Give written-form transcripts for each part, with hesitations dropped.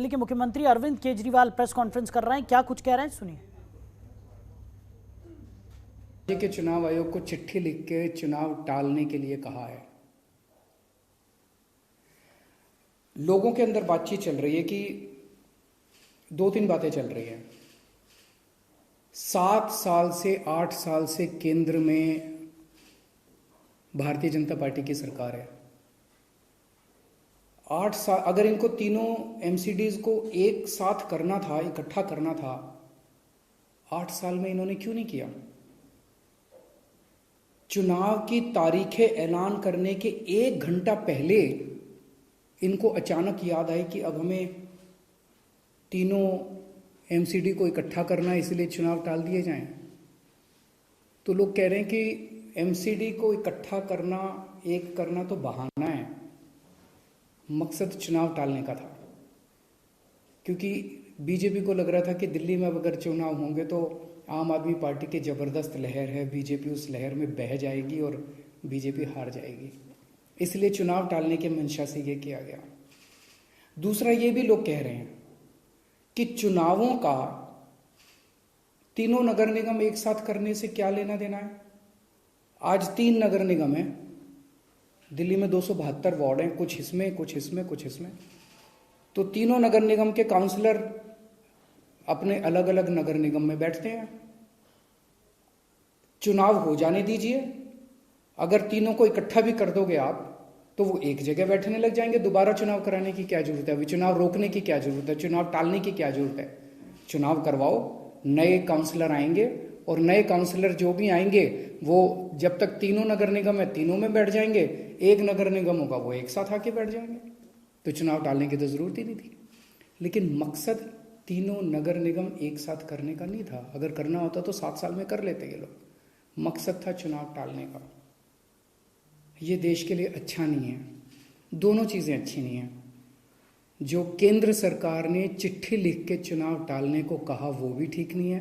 दिल्ली के मुख्यमंत्री Arvind Kejriwal press conference कर रहे हैं, क्या कुछ कह रहे हैं सुनिए। राज्य के चुनाव आयोग को चिट्ठी लिख के चुनाव टालने के लिए कहा है। लोगों के अंदर बातचीत चल रही है कि दो तीन बातें चल रही हैं। 7 साल से 8 साल से केंद्र में भारतीय जनता पार्टी की सरकार है। 8 साल अगर इनको तीनों एमसीडीज को एक साथ करना था, इकट्ठा करना था, 8 साल में इन्होंने क्यों नहीं किया? चुनाव की तारीखें ऐलान करने के 1 घंटा पहले इनको अचानक याद आई कि अब हमें तीनों एमसीडी को इकट्ठा करना है, इसलिए चुनाव टाल दिए जाएं। तो लोग कह रहे हैं कि एमसीडी को इकट्ठा करना, एक करना तो बहाना है, मकसद चुनाव टालने का था। क्योंकि बीजेपी को लग रहा था कि दिल्ली में अगर चुनाव होंगे तो आम आदमी पार्टी की जबरदस्त लहर है, बीजेपी उस लहर में बह जाएगी और बीजेपी हार जाएगी, इसलिए चुनाव टालने के मंशा से ये किया गया। दूसरा ये भी लोग कह रहे हैं कि चुनावों का तीनों नगर निगम एक साथ करने से क्या लेना देना है। आज 3 नगर निगम है दिल्ली में, 272 वार्ड हैं, कुछ इसमें कुछ इसमें कुछ इसमें। तो तीनों नगर निगम के काउंसलर अपने अलग अलग नगर निगम में बैठते हैं। चुनाव हो जाने दीजिए, अगर तीनों को इकट्ठा भी कर दोगे आप तो वो एक जगह बैठने लग जाएंगे। दोबारा चुनाव कराने की क्या जरूरत है? अभी चुनाव रोकने की क्या जरूरत है? चुनाव टालने की क्या जरूरत है? चुनाव करवाओ, नए काउंसलर आएंगे और नए काउंसलर जो भी आएंगे वो जब तक तीनों नगर निगम है तीनों में बैठ जाएंगे, एक नगर निगम होगा वो एक साथ आके बैठ जाएंगे। तो चुनाव टालने की तो जरूरत ही नहीं थी। लेकिन मकसद तीनों नगर निगम एक साथ करने का नहीं था। अगर करना होता तो 7 साल में कर लेते ये लोग। मकसद था चुनाव टालने का। ये देश के लिए अच्छा नहीं है, दोनों चीजें अच्छी नहीं है। जो केंद्र सरकार ने चिट्ठी लिख के चुनाव टालने को कहा वो भी ठीक नहीं है,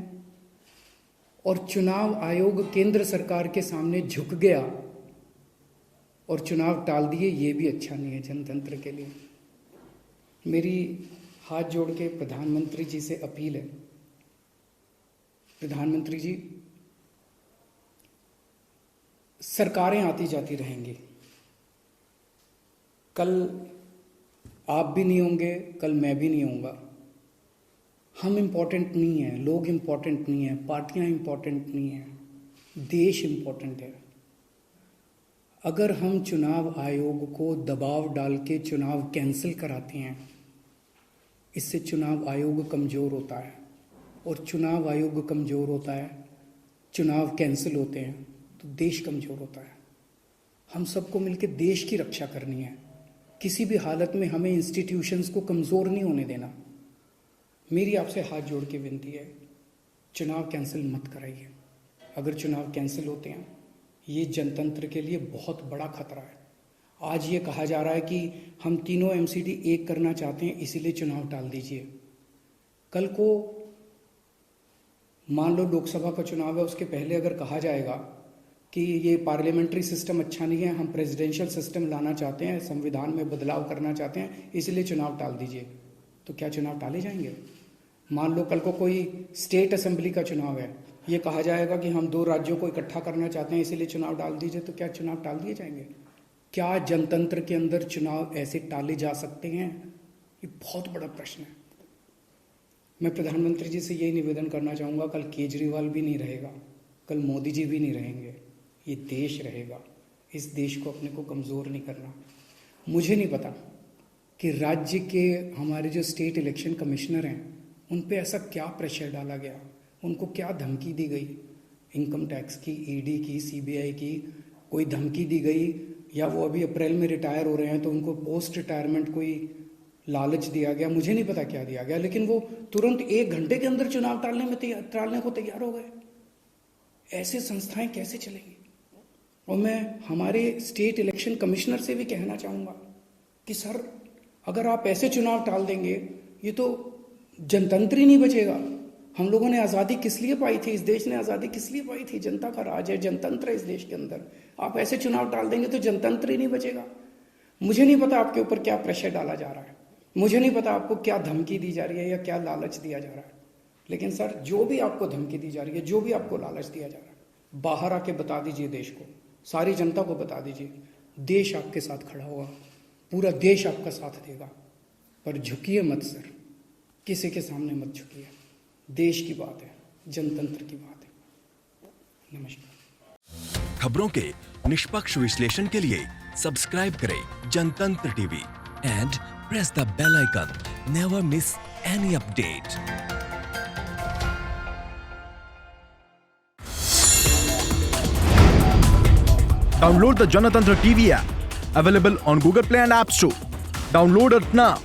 और चुनाव आयोग केंद्र सरकार के सामने झुक गया और चुनाव टाल दिए, ये भी अच्छा नहीं है जनतंत्र के लिए। मेरी हाथ जोड़ के प्रधानमंत्री जी से अपील है, प्रधानमंत्री जी, सरकारें आती जाती रहेंगी, कल आप भी नहीं होंगे, कल मैं भी नहीं होऊंगा। हम इम्पोर्टेंट नहीं है, लोग इम्पोर्टेंट नहीं है, पार्टियां इम्पोर्टेंट नहीं है, देश इम्पोर्टेंट है। अगर हम चुनाव आयोग को दबाव डाल के चुनाव कैंसिल कराते हैं, इससे चुनाव आयोग कमज़ोर होता है, और चुनाव आयोग कमज़ोर होता है, चुनाव कैंसिल होते हैं तो देश कमज़ोर होता है। हम सबको मिलकर देश की रक्षा करनी है। किसी भी हालत में हमें इंस्टीट्यूशंस को कमज़ोर नहीं होने देना। मेरी आपसे हाथ जोड़ के विनती है, चुनाव कैंसिल मत कराइए। अगर चुनाव कैंसिल होते हैं, ये जनतंत्र के लिए बहुत बड़ा खतरा है। आज ये कहा जा रहा है कि हम तीनों एमसीडी एक करना चाहते हैं, इसीलिए चुनाव टाल दीजिए। कल को मान लो लोकसभा का चुनाव है, उसके पहले अगर कहा जाएगा कि ये पार्लियामेंट्री सिस्टम अच्छा नहीं है, हम प्रेसिडेंशियल सिस्टम लाना चाहते हैं, संविधान में बदलाव करना चाहते हैं, इसलिए चुनाव टाल दीजिए, तो क्या चुनाव टाले जाएंगे? मान लो कल को कोई स्टेट असेंबली का चुनाव है, ये कहा जाएगा कि हम 2 राज्यों को इकट्ठा करना चाहते हैं, इसीलिए चुनाव टाल दीजिए, तो क्या चुनाव टाल दिए जाएंगे? क्या जनतंत्र के अंदर चुनाव ऐसे टाले जा सकते हैं? ये बहुत बड़ा प्रश्न है। मैं प्रधानमंत्री जी से यही निवेदन करना चाहूँगा, कल केजरीवाल भी नहीं रहेगा, कल मोदी जी भी नहीं रहेंगे, ये देश रहेगा। इस देश को अपने को कमज़ोर नहीं करना। मुझे नहीं पता कि राज्य के हमारे जो स्टेट इलेक्शन कमिश्नर हैं उन पे ऐसा क्या प्रेशर डाला गया, उनको क्या धमकी दी गई, इनकम टैक्स की, ईडी की, सीबीआई की कोई धमकी दी गई, या वो अभी अप्रैल में रिटायर हो रहे हैं तो उनको पोस्ट रिटायरमेंट कोई लालच दिया गया, मुझे नहीं पता क्या दिया गया, लेकिन वो तुरंत 1 घंटे के अंदर चुनाव टालने को तैयार हो गए। ऐसे संस्थाएं कैसे चलेंगी? और मैं हमारे स्टेट इलेक्शन कमिश्नर से भी कहना चाहूँगा कि सर, अगर आप ऐसे चुनाव टाल देंगे, ये तो जनतंत्र ही नहीं बचेगा। हम लोगों ने आज़ादी किस लिए पाई थी? इस देश ने आज़ादी किस लिए पाई थी? जनता का राज है, जनतंत्र है इस देश के अंदर। आप ऐसे चुनाव टाल देंगे तो जनतंत्र ही नहीं बचेगा। मुझे नहीं पता आपके ऊपर क्या प्रेशर डाला जा रहा है, मुझे नहीं पता आपको क्या धमकी दी जा रही है या क्या लालच दिया जा रहा है, लेकिन सर जो भी आपको धमकी दी जा रही है, जो भी आपको लालच दिया जा रहा है, बाहर आके बता दीजिए देश को, सारी जनता को बता दीजिए। देश आपके साथ खड़ा होगा, पूरा देश आपका साथ देगा, पर झुकिए मत सर, किसी के सामने मत झुकिए। देश की बात है, जनतंत्र की बात है। नमस्कार। खबरों के निष्पक्ष विश्लेषण के लिए सब्सक्राइब करें Janatantra TV and press the bell icon. Never miss any update. Download the Janatantra TV app, available on Google Play and App Store. Download it now.